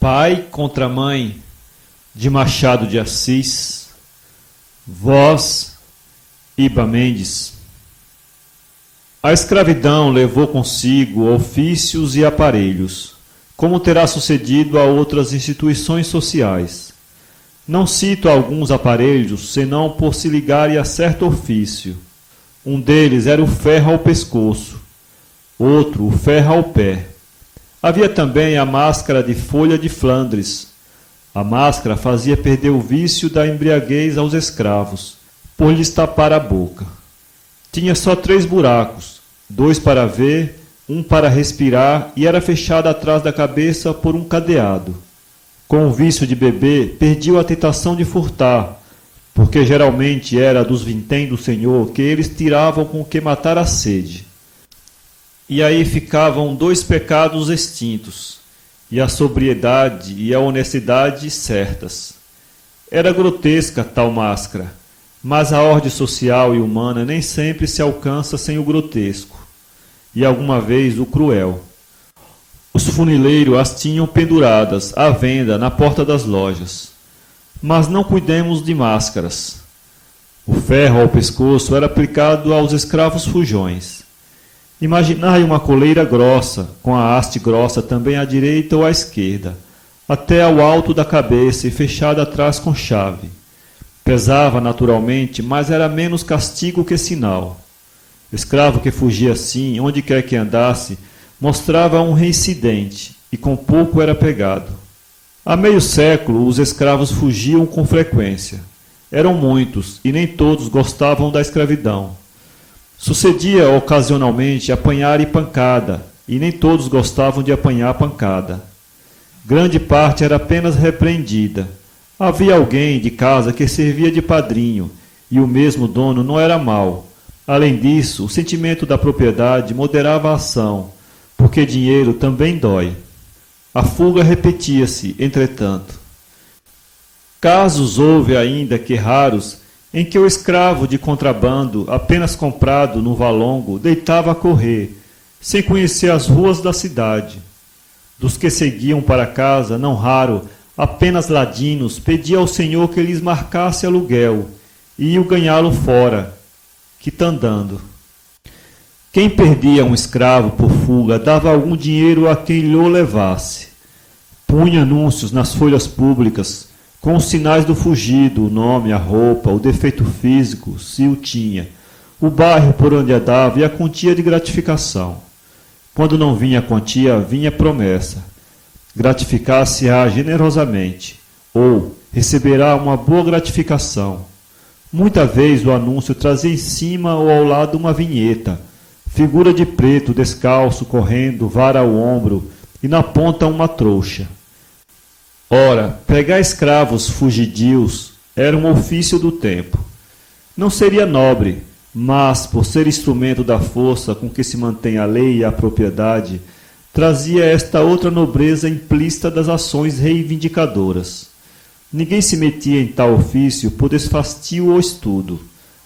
Pai contra Mãe, de Machado de Assis. Voz, Iba Mendes. A escravidão levou consigo ofícios e aparelhos, como terá sucedido a outras instituições sociais. Não cito alguns aparelhos, senão por se ligarem a certo ofício. Um deles era o ferro ao pescoço, outro o ferro ao pé. Havia também a máscara de folha de Flandres. A máscara fazia perder o vício da embriaguez aos escravos, por lhes tapar a boca. Tinha só 3 buracos, 2 para ver, 1 para respirar, e era fechada atrás da cabeça por um cadeado. Com o vício de beber, perdiam a tentação de furtar, porque geralmente era dos vintém do Senhor que eles tiravam com que matar a sede. E aí ficavam 2 pecados extintos, e a sobriedade e a honestidade certas. Era grotesca tal máscara, mas a ordem social e humana nem sempre se alcança sem o grotesco, e alguma vez o cruel. Os funileiros as tinham penduradas à venda na porta das lojas. Mas não cuidemos de máscaras. O ferro ao pescoço era aplicado aos escravos fujões. Imaginai uma coleira grossa, com a haste grossa também à direita ou à esquerda, até ao alto da cabeça e fechada atrás com chave. Pesava naturalmente, mas era menos castigo que sinal. Escravo que fugia assim, onde quer que andasse, mostrava um reincidente, e com pouco era pegado. Há meio século, os escravos fugiam com frequência. Eram muitos, e nem todos gostavam da escravidão. Sucedia ocasionalmente apanhar e pancada, e nem todos gostavam de apanhar pancada. Grande parte era apenas repreendida. Havia alguém de casa que servia de padrinho, e o mesmo dono não era mau. Além disso, o sentimento da propriedade moderava a ação, porque dinheiro também dói. A fuga repetia-se, entretanto. Casos houve ainda que raros, em que o escravo de contrabando, apenas comprado no valongo, deitava a correr, sem conhecer as ruas da cidade. Dos que seguiam para casa, não raro, apenas ladinos, pedia ao senhor que lhes marcasse aluguel, e iam ganhá-lo fora, quitandando. Quem perdia um escravo por fuga dava algum dinheiro a quem lhe o levasse. Punha anúncios nas folhas públicas, com os sinais do fugido, o nome, a roupa, o defeito físico, se o tinha, o bairro por onde andava e a quantia de gratificação. Quando não vinha a quantia, vinha a promessa. Gratificar-se-á generosamente, ou receberá uma boa gratificação. Muita vez o anúncio trazia em cima ou ao lado uma vinheta, figura de preto, descalço, correndo, vara ao ombro, e na ponta uma trouxa. Ora, pegar escravos fugidios era um ofício do tempo. Não seria nobre, mas, por ser instrumento da força com que se mantém a lei e a propriedade, trazia esta outra nobreza implícita das ações reivindicadoras. Ninguém se metia em tal ofício por desfastio ou estudo.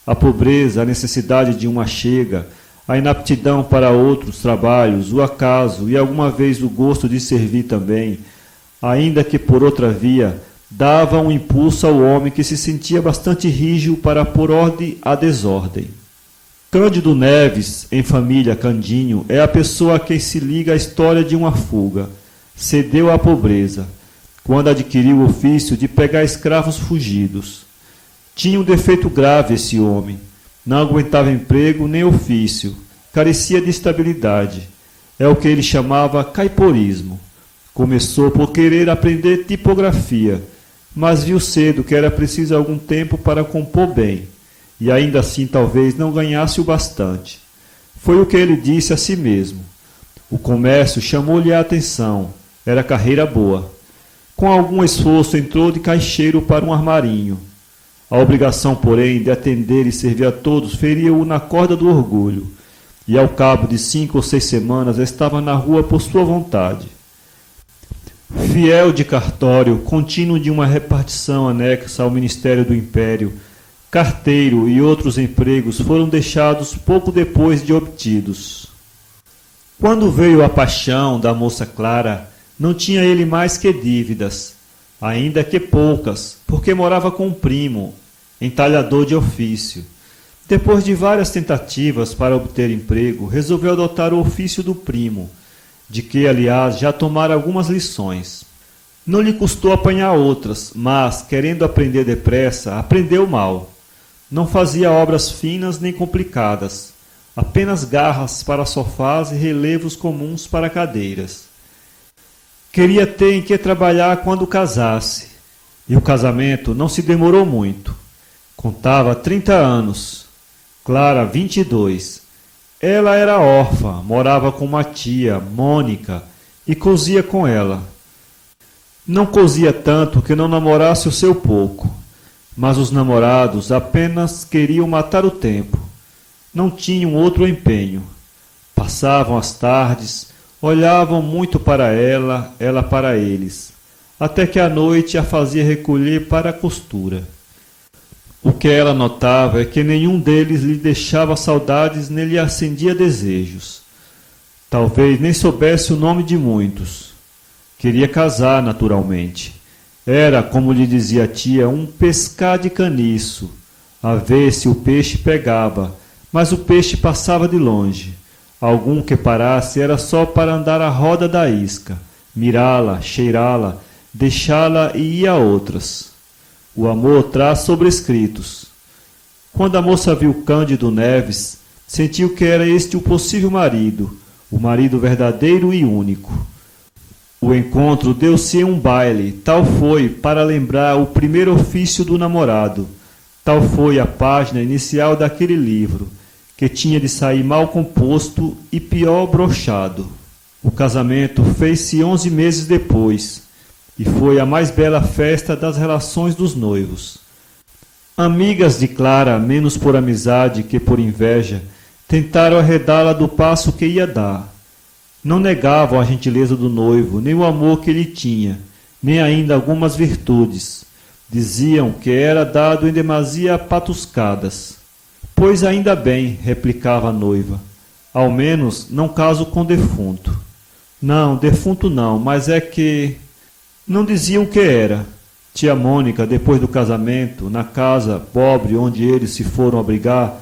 A pobreza, a necessidade de uma chega, a inaptidão para outros trabalhos, o acaso e alguma vez o gosto de servir também, ainda que por outra via, dava um impulso ao homem que se sentia bastante rígido para pôr ordem à desordem. Cândido Neves, em família Candinho, é a pessoa a quem se liga a história de uma fuga. Cedeu à pobreza, quando adquiriu o ofício de pegar escravos fugidos. Tinha um defeito grave esse homem. Não aguentava emprego nem ofício, carecia de estabilidade. É o que ele chamava caiporismo. Começou por querer aprender tipografia, mas viu cedo que era preciso algum tempo para compor bem, e ainda assim talvez não ganhasse o bastante. Foi o que ele disse a si mesmo. O comércio chamou-lhe a atenção, era carreira boa. Com algum esforço entrou de caixeiro para um armarinho. A obrigação, porém, de atender e servir a todos feria-o na corda do orgulho, e ao cabo de 5 ou 6 semanas estava na rua por sua vontade. Fiel de cartório, contínuo de uma repartição anexa ao Ministério do Império, carteiro e outros empregos foram deixados pouco depois de obtidos. Quando veio a paixão da moça Clara, Não tinha ele mais que dívidas, ainda que poucas, porque morava com um primo, entalhador de ofício. Depois de várias tentativas para obter emprego, resolveu adotar o ofício do primo, de que, aliás, já tomara algumas lições. Não lhe custou apanhar outras, mas, querendo aprender depressa, aprendeu mal. Não fazia obras finas nem complicadas, apenas garras para sofás e relevos comuns para cadeiras. Queria ter em que trabalhar quando casasse, e o casamento não se demorou muito. Contava 30 anos, Clara 22. Ela era órfã, morava com uma tia, Mônica, e cozia com ela. Não cozia tanto que não namorasse o seu pouco, mas os namorados apenas queriam matar o tempo. Não tinham outro empenho. Passavam as tardes, olhavam muito para ela, ela para eles, até que à noite a fazia recolher para a costura. O que ela notava é que nenhum deles lhe deixava saudades nem lhe acendia desejos. Talvez nem soubesse o nome de muitos. Queria casar, naturalmente. Era, como lhe dizia a tia, um pescar de caniço, a ver se o peixe pegava, mas o peixe passava de longe. Algum que parasse era só para andar à roda da isca, mirá-la, cheirá-la, deixá-la e ir a outras. O amor traz sobrescritos. Quando a moça viu Cândido Neves, sentiu que era este o possível marido, o marido verdadeiro e único. O encontro deu-se em um baile, tal foi para lembrar o primeiro ofício do namorado, tal foi a página inicial daquele livro, que tinha de sair mal composto e pior brochado. O casamento fez-se 11 meses depois, e foi a mais bela festa das relações dos noivos. Amigas de Clara, menos por amizade que por inveja, tentaram arredá-la do passo que ia dar. Não negavam a gentileza do noivo, nem o amor que ele tinha, nem ainda algumas virtudes. Diziam que era dado em demasia a patuscadas. Pois ainda bem, replicava a noiva, ao menos não caso com defunto. Não, defunto não, mas é que... Não diziam que era. Tia Mônica, depois do casamento, na casa pobre onde eles se foram abrigar,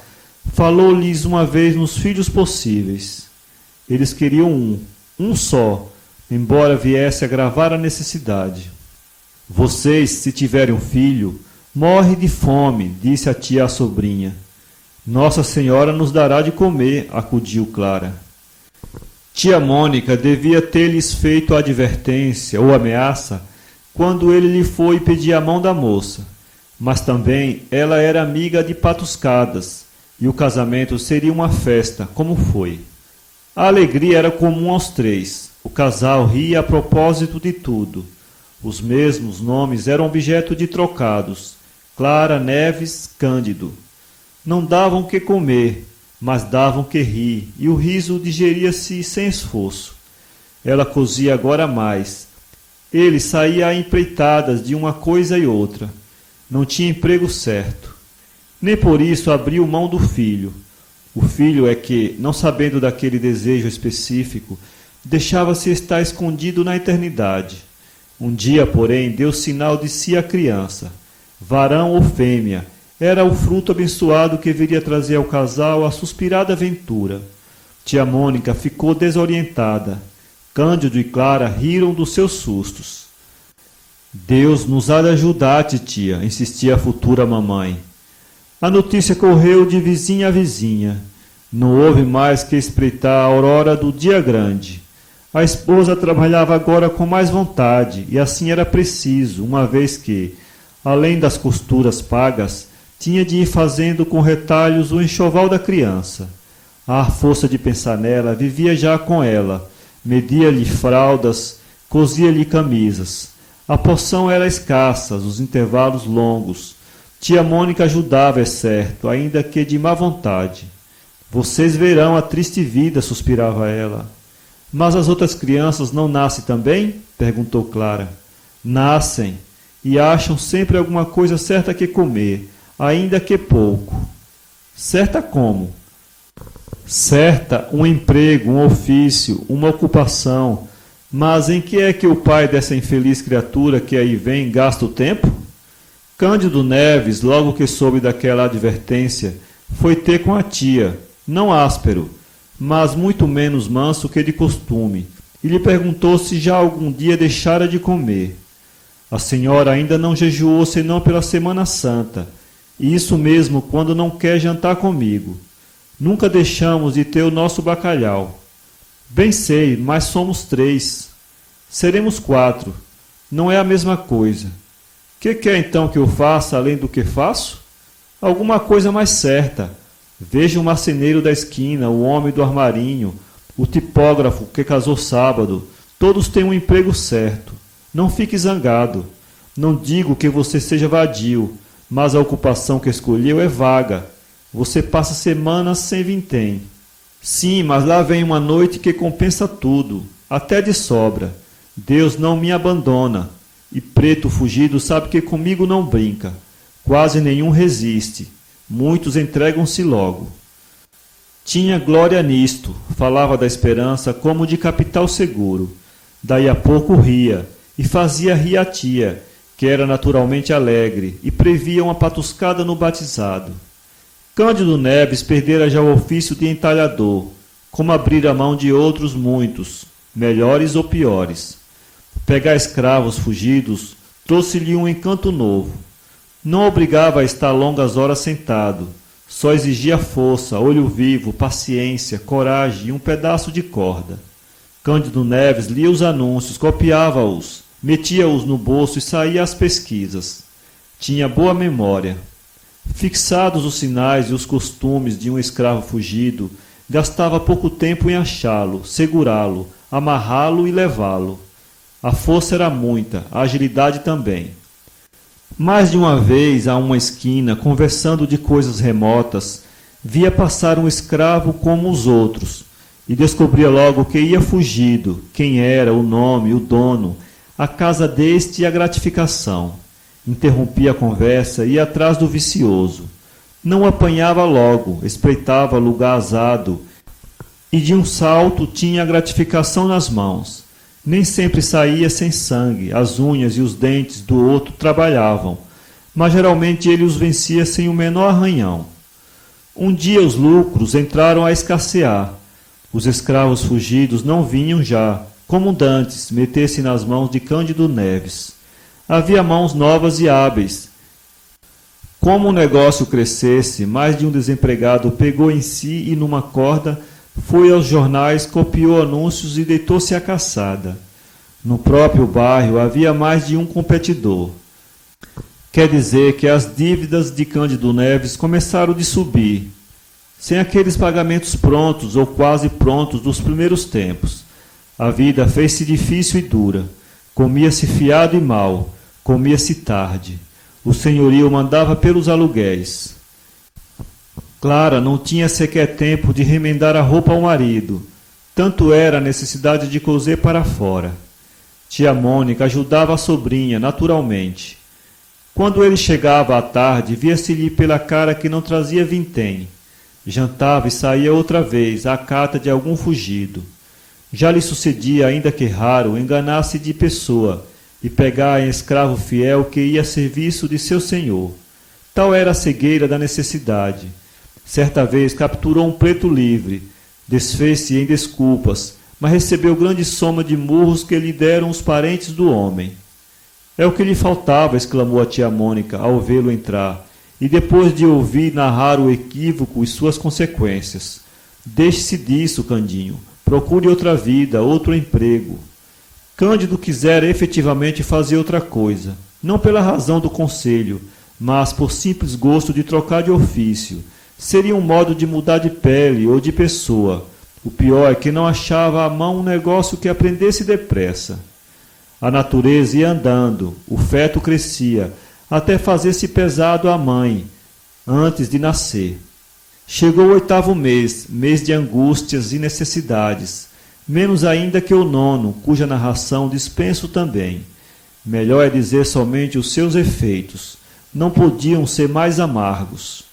falou-lhes uma vez nos filhos possíveis. Eles queriam um só, embora viesse a agravar a necessidade. Vocês, se tiverem um filho, morre de fome, disse a tia à sobrinha. Nossa Senhora nos dará de comer, acudiu Clara. Tia Mônica devia ter-lhes feito a advertência ou ameaça quando ele lhe foi pedir a mão da moça, mas também ela era amiga de patuscadas, e o casamento seria uma festa, como foi. A alegria era comum aos três. O casal ria a propósito de tudo. Os mesmos nomes eram objeto de trocados. Clara, Neves, Cândido. Não davam que comer, mas davam que rir, e o riso digeria-se sem esforço. Ela cozia agora mais. Ele saía a empreitadas de uma coisa e outra. Não tinha emprego certo. Nem por isso abriu mão do filho. O filho é que, não sabendo daquele desejo específico, deixava-se estar escondido na eternidade. Um dia, porém, deu sinal de si a criança. Varão ou fêmea, era o fruto abençoado que viria trazer ao casal a suspirada ventura. Tia Mônica ficou desorientada. Cândido e Clara riram dos seus sustos. Deus nos há de ajudar, titia, insistia a futura mamãe. A notícia correu de vizinha a vizinha. Não houve mais que espreitar a aurora do dia grande. A esposa trabalhava agora com mais vontade, e assim era preciso, uma vez que, além das costuras pagas, tinha de ir fazendo com retalhos o enxoval da criança. À força de pensar nela, vivia já com ela, media-lhe fraldas, cosia-lhe camisas. A porção era escassa, os intervalos longos. Tia Mônica ajudava, é certo, ainda que de má vontade. Vocês verão a triste vida, suspirava ela. Mas as outras crianças não nascem também? Perguntou Clara. Nascem, e acham sempre alguma coisa certa que comer, ainda que pouco. Certa como? Certa um emprego, um ofício, uma ocupação. Mas em que é que o pai dessa infeliz criatura que aí vem gasta o tempo? Cândido Neves, logo que soube daquela advertência, foi ter com a tia, não áspero, mas muito menos manso que de costume, e lhe perguntou se já algum dia deixara de comer. A senhora ainda não jejuou senão pela Semana Santa, e isso mesmo quando não quer jantar comigo. Nunca deixamos de ter o nosso bacalhau. Bem sei, mas somos 3. Seremos 4. Não é a mesma coisa. Que quer então que eu faça além do que faço? Alguma coisa mais certa. Veja o marceneiro da esquina, o homem do armarinho, o tipógrafo que casou sábado. Todos têm um emprego certo. Não fique zangado. Não digo que você seja vadio, mas a ocupação que escolheu é vaga. Você passa semanas sem vintém. Sim, mas lá vem uma noite que compensa tudo, até de sobra. Deus não me abandona. E Preto Fugido sabe que comigo não brinca. Quase nenhum resiste. Muitos entregam-se logo. Tinha glória nisto, falava da esperança como de capital seguro. Daí a pouco ria, e fazia rir a tia, que era naturalmente alegre, e previa uma patuscada no batizado. Cândido Neves perdera já o ofício de entalhador, como abrir a mão de outros muitos, melhores ou piores. Pegar escravos fugidos trouxe-lhe um encanto novo. Não obrigava a estar longas horas sentado, só exigia força, olho vivo, paciência, coragem e um pedaço de corda. Cândido Neves lia os anúncios, copiava-os, metia-os no bolso e saía às pesquisas. Tinha boa memória. Fixados os sinais e os costumes de um escravo fugido, gastava pouco tempo em achá-lo, segurá-lo, amarrá-lo e levá-lo. A força era muita, a agilidade também. Mais de uma vez, a uma esquina, conversando de coisas remotas, via passar um escravo como os outros, e descobria logo que ia fugido, quem era, o nome, o dono, a casa deste e a gratificação. Interrompia a conversa e ia atrás do vicioso. Não o apanhava logo, espreitava lugar azado, e de um salto tinha a gratificação nas mãos. Nem sempre saía sem sangue, as unhas e os dentes do outro trabalhavam, mas geralmente ele os vencia sem o menor arranhão. Um dia os lucros entraram a escassear. Os escravos fugidos não vinham já, como dantes, meter-se nas mãos de Cândido Neves. Havia mãos novas e hábeis. Como o negócio crescesse, mais de um desempregado pegou em si e numa corda, foi aos jornais, copiou anúncios e deitou-se à caçada. No próprio bairro havia mais de um competidor. Quer dizer que as dívidas de Cândido Neves começaram de subir, sem aqueles pagamentos prontos ou quase prontos dos primeiros tempos. A vida fez-se difícil e dura. Comia-se fiado e mal, comia-se tarde. O senhorio mandava pelos aluguéis. Clara não tinha sequer tempo de remendar a roupa ao marido. Tanto era a necessidade de coser para fora. Tia Mônica ajudava a sobrinha, naturalmente. Quando ele chegava à tarde, via-se-lhe pela cara que não trazia vintém. Jantava e saía outra vez, à cata de algum fugido. Já lhe sucedia, ainda que raro, enganar-se de pessoa e pegar em escravo fiel que ia a serviço de seu senhor. Tal era a cegueira da necessidade. Certa vez capturou um preto livre, desfez-se em desculpas, mas recebeu grande soma de murros que lhe deram os parentes do homem. É o que lhe faltava, exclamou a tia Mônica ao vê-lo entrar, e depois de ouvir narrar o equívoco e suas consequências. Deixe-se disso, Candinho. Procure outra vida, outro emprego. Cândido quisera efetivamente fazer outra coisa, não pela razão do conselho, mas por simples gosto de trocar de ofício. Seria um modo de mudar de pele ou de pessoa. O pior é que não achava à mão um negócio que aprendesse depressa. A natureza ia andando, o feto crescia, até fazer-se pesado à mãe, antes de nascer. Chegou o 8º mês, mês de angústias e necessidades, menos ainda que o 9º, cuja narração dispenso também. Melhor é dizer somente os seus efeitos. Não podiam ser mais amargos.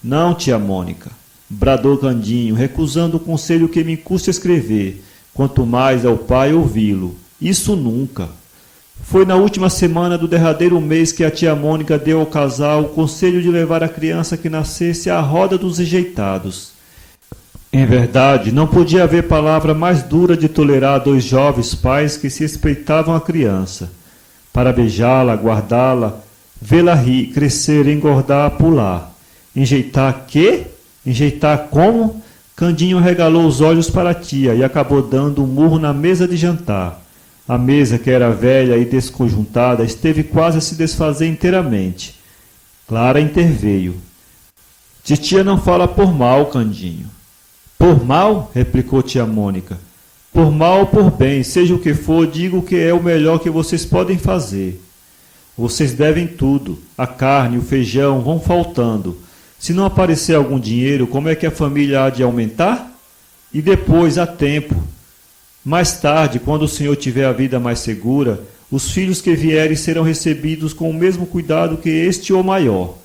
Não, tia Mônica, bradou Candinho, recusando o conselho que me custa escrever, quanto mais ao pai ouvi-lo. Isso nunca. Foi na última semana do derradeiro mês que a tia Mônica deu ao casal o conselho de levar a criança que nascesse à roda dos rejeitados. Em verdade, não podia haver palavra mais dura de tolerar a dois jovens pais que se espreitavam a criança, para beijá-la, guardá-la, vê-la rir, crescer, engordar, pular. Enjeitar quê? Enjeitar como? Candinho regalou os olhos para a tia e acabou dando um murro na mesa de jantar. A mesa, que era velha e desconjuntada, esteve quase a se desfazer inteiramente. Clara interveio. Titia não fala por mal, Candinho. Por mal? Replicou tia Mônica. Por mal ou por bem, seja o que for, digo que é o melhor que vocês podem fazer. Vocês devem tudo. A carne, o feijão vão faltando. Se não aparecer algum dinheiro, como é que a família há de aumentar? E depois, há tempo. Mais tarde, quando o senhor tiver a vida mais segura, os filhos que vierem serão recebidos com o mesmo cuidado que este ou maior.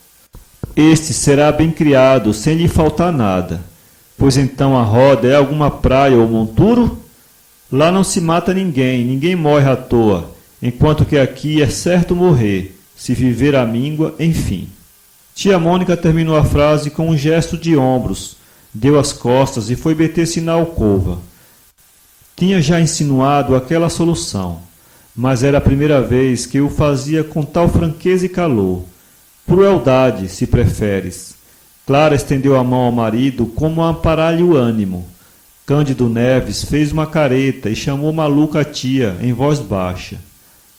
Este será bem criado, sem lhe faltar nada. Pois então a roda é alguma praia ou monturo? Lá não se mata ninguém, ninguém morre à toa, enquanto que aqui é certo morrer, se viver à míngua, enfim. Tia Mônica terminou a frase com um gesto de ombros, deu as costas e foi meter-se na alcova. Tinha já insinuado aquela solução, mas era a primeira vez que o fazia com tal franqueza e calor. Crueldade, se preferes. Clara estendeu a mão ao marido como a amparar-lhe o ânimo. Cândido Neves fez uma careta e chamou maluca a tia, em voz baixa.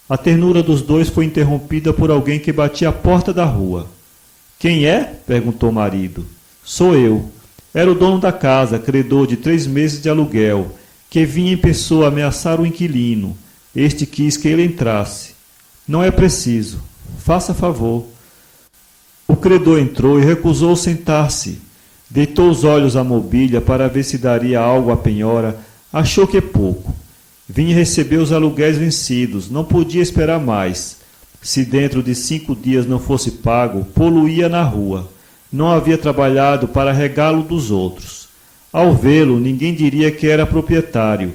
A ternura dos dois foi interrompida por alguém que batia à porta da rua. Quem é? Perguntou o marido. Sou eu. Era o dono da casa, credor de 3 meses de aluguel, que vinha em pessoa ameaçar o inquilino. Este quis que ele entrasse. Não é preciso. Faça favor. O credor entrou e recusou sentar-se. Deitou os olhos à mobília para ver se daria algo à penhora. Achou que pouco. Vinha receber os aluguéis vencidos. Não podia esperar mais. Se dentro de 5 dias não fosse pago, poluía na rua. Não havia trabalhado para regalo dos outros. Ao vê-lo, ninguém diria que era proprietário,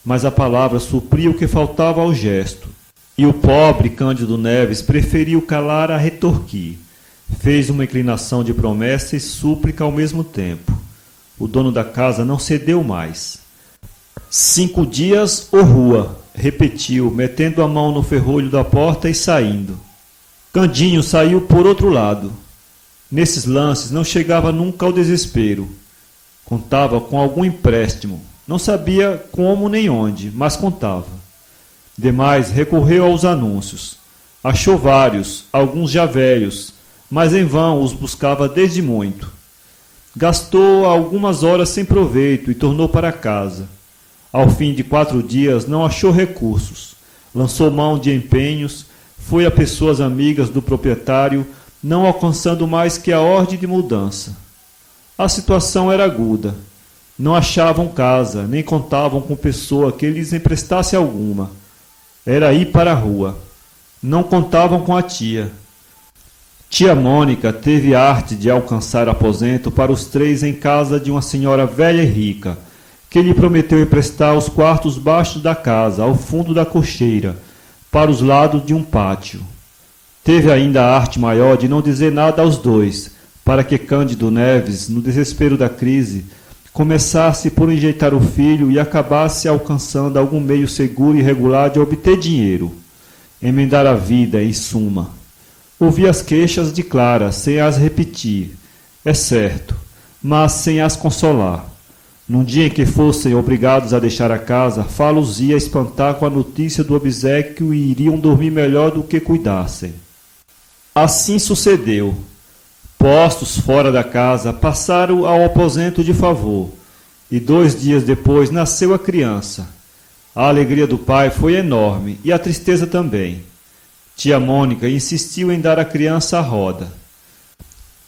mas a palavra supria o que faltava ao gesto. E o pobre Cândido Neves preferiu calar a retorquir. Fez uma inclinação de promessa e súplica ao mesmo tempo. O dono da casa não cedeu mais. 5 dias ou rua, repetiu, metendo a mão no ferrolho da porta e saindo. Candinho saiu por outro lado. Nesses lances não chegava nunca ao desespero. Contava com algum empréstimo. Não sabia como nem onde, mas contava. Demais, recorreu aos anúncios. Achou vários, alguns já velhos, mas em vão os buscava desde muito. Gastou algumas horas sem proveito e tornou para casa. Ao fim de 4 dias não achou recursos. Lançou mão de empenhos, foi a pessoas amigas do proprietário, não alcançando mais que a ordem de mudança. A situação era aguda. Não achavam casa, nem contavam com pessoa que lhes emprestasse alguma. Era ir para a rua. Não contavam com a tia. Tia Mônica teve arte de alcançar aposento para os 3 em casa de uma senhora velha e rica, que lhe prometeu emprestar os quartos baixos da casa, ao fundo da cocheira, para os lados de um pátio. Teve ainda a arte maior de não dizer nada aos 2, para que Cândido Neves, no desespero da crise, começasse por enjeitar o filho e acabasse alcançando algum meio seguro e regular de obter dinheiro. Emendar a vida, em suma. Ouvi as queixas de Clara, sem as repetir, é certo, mas sem as consolar. Num dia em que fossem obrigados a deixar a casa, fá-los ia espantar com a notícia do obséquio e iriam dormir melhor do que cuidassem. Assim sucedeu. Postos fora da casa, passaram ao aposento de favor, e 2 dias depois nasceu a criança. A alegria do pai foi enorme, e a tristeza também. Tia Mônica insistiu em dar a criança à roda.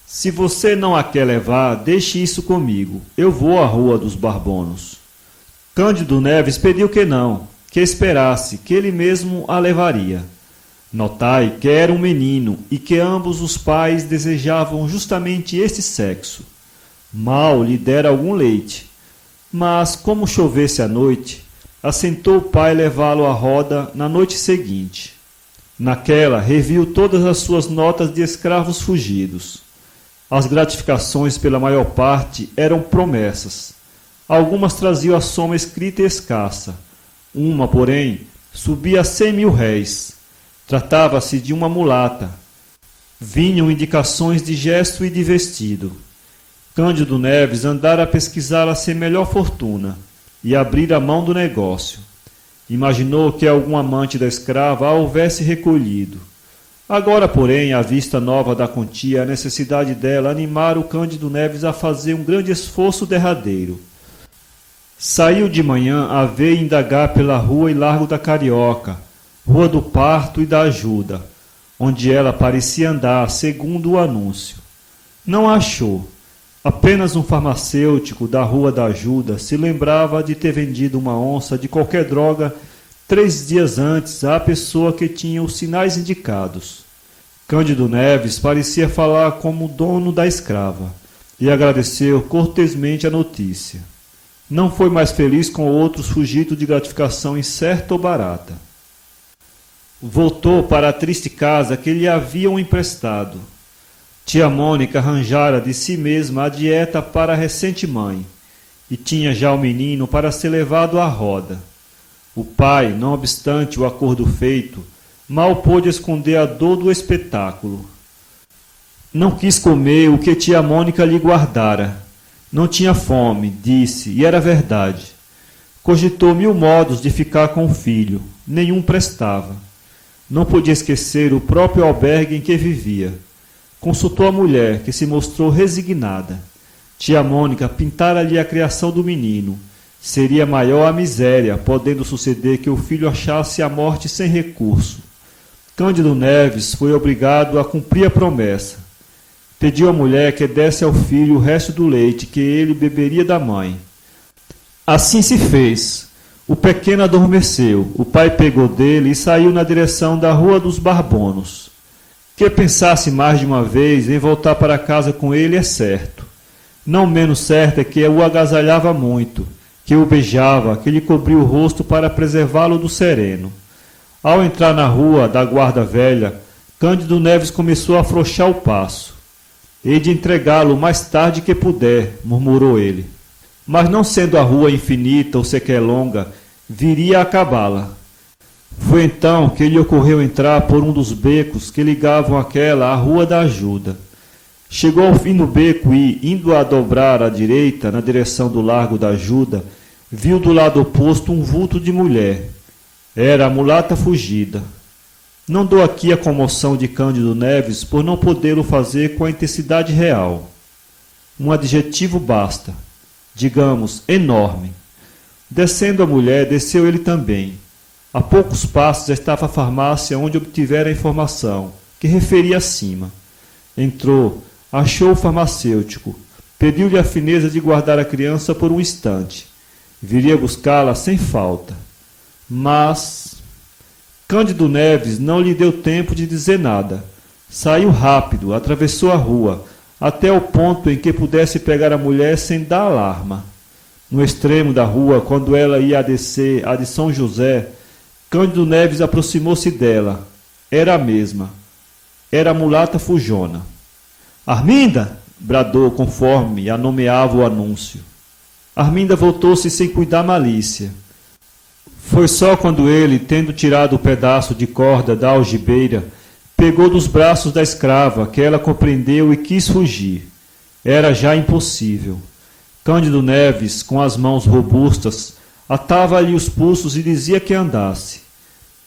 Se você não a quer levar, deixe isso comigo. Eu vou à Rua dos Barbonos. Cândido Neves pediu que não, que esperasse, que ele mesmo a levaria. Notai que era um menino e que ambos os pais desejavam justamente este sexo. Mal lhe dera algum leite, mas como chovesse à noite, assentou o pai levá-lo à roda na noite seguinte. Naquela, reviu todas as suas notas de escravos fugidos. As gratificações, pela maior parte, eram promessas. Algumas traziam a soma escrita e escassa. Uma, porém, subia a 100.000 réis. Tratava-se de uma mulata. Vinham indicações de gesto e de vestido. Cândido Neves andara a pesquisá-la sem melhor fortuna e abrir a mão do negócio. Imaginou que algum amante da escrava a houvesse recolhido. Agora, porém, à vista nova da quantia, a necessidade dela animara o Cândido Neves a fazer um grande esforço derradeiro. Saiu de manhã a ver e indagar pela rua e largo da Carioca, rua do Parto e da Ajuda, onde ela parecia andar, segundo o anúncio. Não a achou. Apenas um farmacêutico da Rua da Ajuda se lembrava de ter vendido uma onça de qualquer droga 3 dias antes à pessoa que tinha os sinais indicados. Cândido Neves parecia falar como o dono da escrava e agradeceu cortesmente a notícia. Não foi mais feliz com outros fugidos de gratificação incerta ou barata. Voltou para a triste casa que lhe haviam emprestado. Tia Mônica arranjara de si mesma a dieta para a recente mãe, e tinha já o menino para ser levado à roda. O pai, não obstante o acordo feito, mal pôde esconder a dor do espetáculo. Não quis comer o que tia Mônica lhe guardara. Não tinha fome, disse, e era verdade. Cogitou 1000 modos de ficar com o filho, nenhum prestava. Não podia esquecer o próprio albergue em que vivia. Consultou a mulher, que se mostrou resignada. Tia Mônica pintara-lhe a criação do menino. Seria maior a miséria, podendo suceder que o filho achasse a morte sem recurso. Cândido Neves foi obrigado a cumprir a promessa. Pediu à mulher que desse ao filho o resto do leite que ele beberia da mãe. Assim se fez. O pequeno adormeceu. O pai pegou dele e saiu na direção da Rua dos Barbonos. Que pensasse mais de uma vez em voltar para casa com ele é certo. Não menos certo é que o agasalhava muito, que o beijava, que lhe cobria o rosto para preservá-lo do sereno. Ao entrar na rua da Guarda Velha, Cândido Neves começou a afrouxar o passo. Hei de entregá-lo mais tarde que puder, murmurou ele. Mas não sendo a rua infinita ou sequer longa, viria a acabá-la. Foi então que lhe ocorreu entrar por um dos becos que ligavam aquela à Rua da Ajuda. Chegou ao fim do beco e, indo a dobrar à direita, na direção do Largo da Ajuda, viu do lado oposto um vulto de mulher. Era a mulata fugida. Não dou aqui a comoção de Cândido Neves por não podê-lo fazer com a intensidade real. Um adjetivo basta. Digamos, enorme. Descendo a mulher, desceu ele também. A poucos passos estava a farmácia onde obtivera a informação, que referi acima. Entrou, achou o farmacêutico, pediu-lhe a fineza de guardar a criança por um instante. Viria buscá-la sem falta. Mas Cândido Neves não lhe deu tempo de dizer nada. Saiu rápido, atravessou a rua, até o ponto em que pudesse pegar a mulher sem dar alarma. No extremo da rua, quando ela ia a descer a de São José, Cândido Neves aproximou-se dela. Era a mesma. Era a mulata fujona. Arminda! Bradou conforme a nomeava o anúncio. Arminda voltou-se sem cuidar malícia. Foi só quando ele, tendo tirado o pedaço de corda da algibeira, pegou dos braços da escrava, que ela compreendeu e quis fugir. Era já impossível. Cândido Neves, com as mãos robustas, atava-lhe os pulsos e dizia que andasse.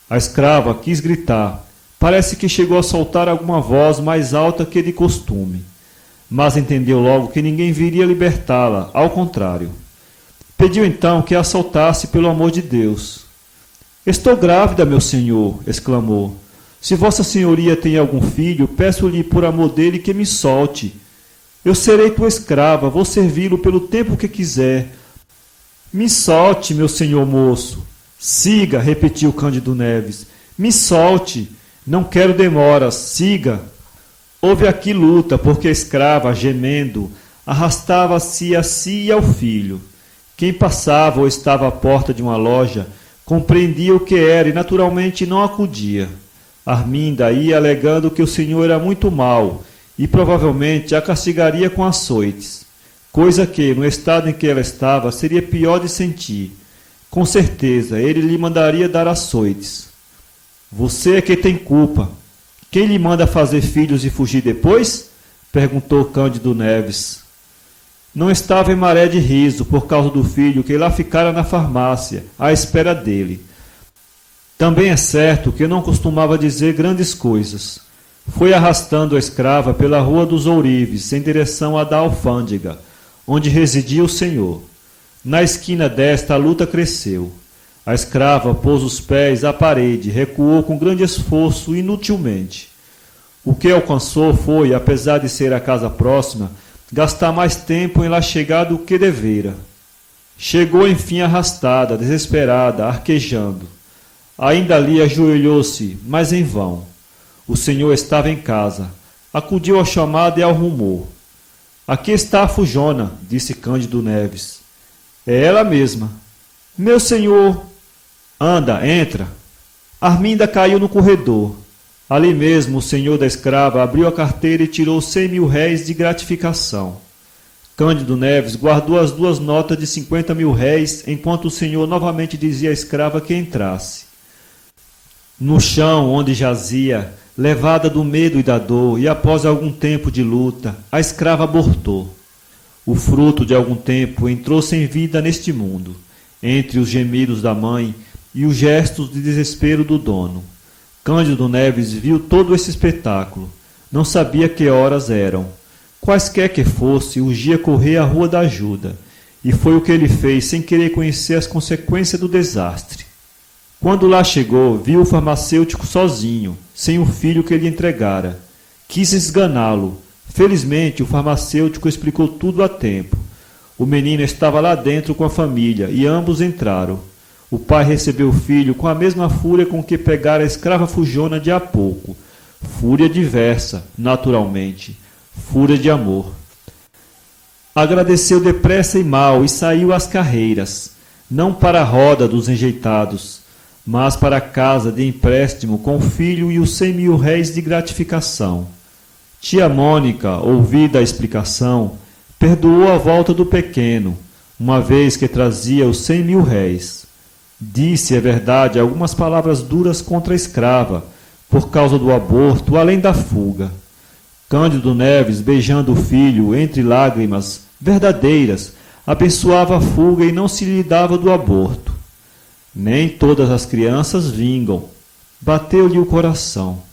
A escrava quis gritar. Parece que chegou a soltar alguma voz mais alta que de costume. Mas entendeu logo que ninguém viria libertá-la, ao contrário. Pediu então que a soltasse pelo amor de Deus. Estou grávida, meu senhor, exclamou. Se vossa senhoria tem algum filho, peço-lhe por amor dele que me solte. Eu serei tua escrava, vou servi-lo pelo tempo que quiser. Me solte, meu senhor moço. Siga, repetiu Cândido Neves. Me solte. Não quero demoras. Siga. Houve aqui luta, porque a escrava, gemendo, arrastava-se a si e ao filho. Quem passava ou estava à porta de uma loja compreendia o que era e naturalmente não acudia. Arminda ia alegando que o senhor era muito mau e provavelmente a castigaria com açoites, coisa que, no estado em que ela estava, seria pior de sentir. Com certeza, ele lhe mandaria dar açoites. Você é que tem culpa. Quem lhe manda fazer filhos e fugir depois? Perguntou Cândido Neves. Não estava em maré de riso por causa do filho que lá ficara na farmácia, à espera dele. Também é certo que não costumava dizer grandes coisas. Foi arrastando a escrava pela rua dos Ourives, em direção à da alfândega, onde residia o senhor. Na esquina desta a luta cresceu. A escrava pôs os pés à parede, recuou com grande esforço, inutilmente. O que alcançou foi, apesar de ser a casa próxima, gastar mais tempo em lá chegar do que devera. Chegou enfim arrastada, desesperada, arquejando. Ainda ali ajoelhou-se, mas em vão. O senhor estava em casa. Acudiu ao chamado e ao rumor. Aqui está a fujona, disse Cândido Neves. É ela mesma. Meu senhor... Anda, entra. Arminda caiu no corredor. Ali mesmo o senhor da escrava abriu a carteira e tirou 100.000 réis de gratificação. Cândido Neves guardou as 2 notas de 50.000 réis, enquanto o senhor novamente dizia à escrava que entrasse. No chão onde jazia, levada do medo e da dor, e após algum tempo de luta, a escrava abortou. O fruto de algum tempo entrou sem vida neste mundo, entre os gemidos da mãe e os gestos de desespero do dono. Cândido Neves viu todo esse espetáculo. Não sabia que horas eram. Quaisquer que fosse, urgia correr à Rua da Ajuda, e foi o que ele fez sem querer conhecer as consequências do desastre. Quando lá chegou, viu o farmacêutico sozinho, sem o filho que lhe entregara. Quis esganá-lo. Felizmente, o farmacêutico explicou tudo a tempo. O menino estava lá dentro com a família, e ambos entraram. O pai recebeu o filho com a mesma fúria com que pegara a escrava fujona de há pouco. Fúria diversa, naturalmente. Fúria de amor. Agradeceu depressa e mal e saiu às carreiras, não para a roda dos enjeitados, mas para a casa de empréstimo com o filho e os 100.000 réis de gratificação. Tia Mônica, ouvida a explicação, perdoou a volta do pequeno, uma vez que trazia os 100.000 réis. Disse, é verdade, algumas palavras duras contra a escrava, por causa do aborto, além da fuga. Cândido Neves, beijando o filho, entre lágrimas verdadeiras, abençoava a fuga e não se lhe dava do aborto. Nem todas as crianças vingam. Bateu-lhe o coração.